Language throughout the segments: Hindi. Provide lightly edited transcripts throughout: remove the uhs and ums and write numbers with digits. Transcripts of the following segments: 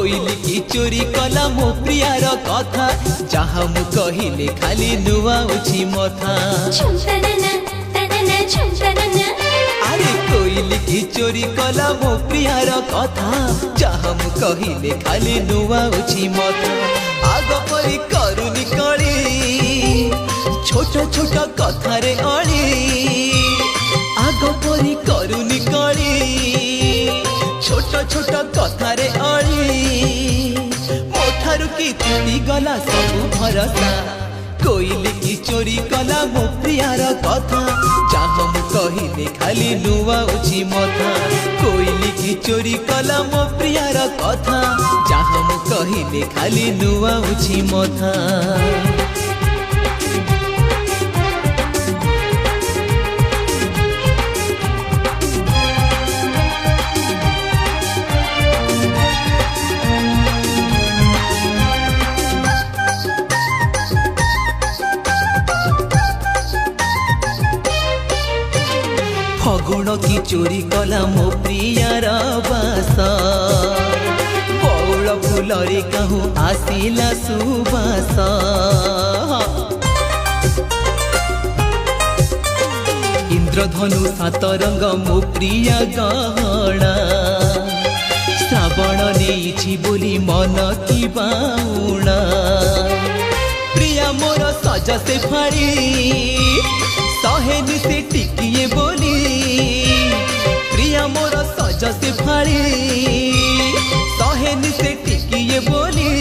कोइली की चोरी कला मो प्रियार कथा जहा मु कहिले खाली नुआ उछि मथा अरे कोइली की चोरी कला मो प्रियार कथा जहा मु कहिले खाली नुआ उछि मथा आग परी करुनी कली छोट छोट कथा रे अली आग परी करुनी कली छोट छोट कथा रे अली मोठारु की तुली गला सबु भरसा कोइली की चोरी कला मो प्रियार कथा जहा मु कहिले खाली नुआ उछि मथा कोइली की चोरी कला मो प्रियार कथा जहा मु कहिले खाली नुआ उछि मथा फगुण की चोरी कला मो प्रियार बास बौल फुलरे कहूँ आसिला सुबास इंद्रधनु सात रंग मो प्रिया गहना श्रावण नहीं बोली मन की बाउणा प्रिया मोर सजा से फाड़ी सहेनी से टिकिए बोली प्रिया मोर सज से फाड़ी सहेनी से टिकिए बोली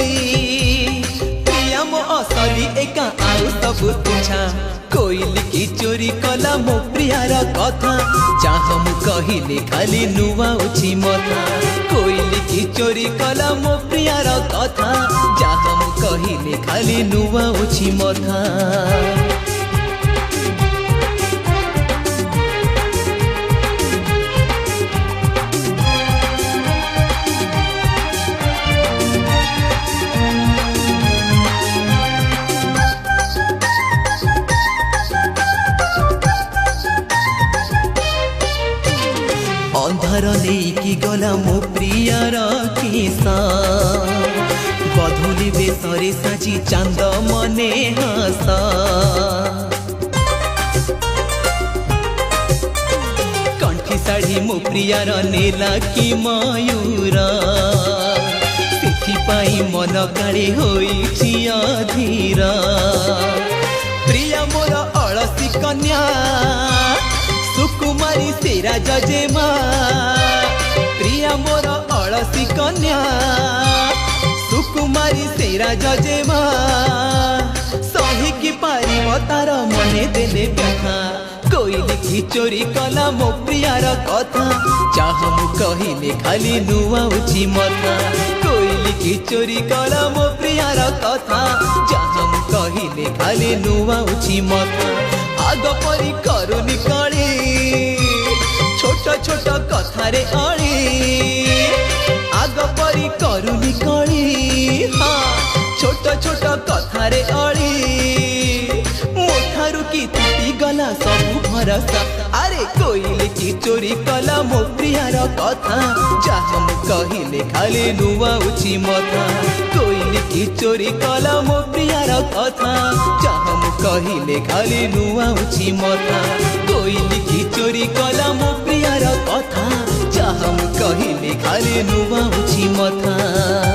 प्रिया मो असली एका आउ सब तुछा कोइली की चोरी कला मो प्रियार कथा जहा मु कहिले खाली नुआ उछि मथा कोइली की चोरी कला मो प्रियार कथा जहा मु कहिले खाली नुआ उछि मथा अंधार लेकी गला मो प्रियार किसा गधुली बेसरे साजी चांद मने हसा कंठी साड़ी मो प्रियार नेला की मयूर सेथिपाई मन काळे होईछि अधीर प्रिया मोर अलसी कन्या सुकुमारी सेरा जजेमा प्रिया मोर अलसी कन्या सुकुमारी सेरा जजेमा सही की पारी तार मने देले व्यथा कोइली की चोरी कला मो प्रियार कथा जहा मु कहिले खाली नुआ उछि मथा कोइली की चोरी कला मो प्रियार कथा जहा मु कहिले खाली नुआ उछि मथा आग परी करुनी कली छोट छोट कथा रे अली आग परी करुनी कली हाँ छोट छोट कथा रे अली मोठारु की तुटी गला सबु भरसा अरे कोइली की चोरी कला मो प्रियार कथा जहा मु कहिले खाली नुआ उछि मथा कोइली की चोरी कला मो प्रियार कथा जहा मु कहिले खाली नुआ उछि मथा कोइली की चोरी कला मो प्रियार कथा जहा मु कहिले खाली नुआ उछि मथा।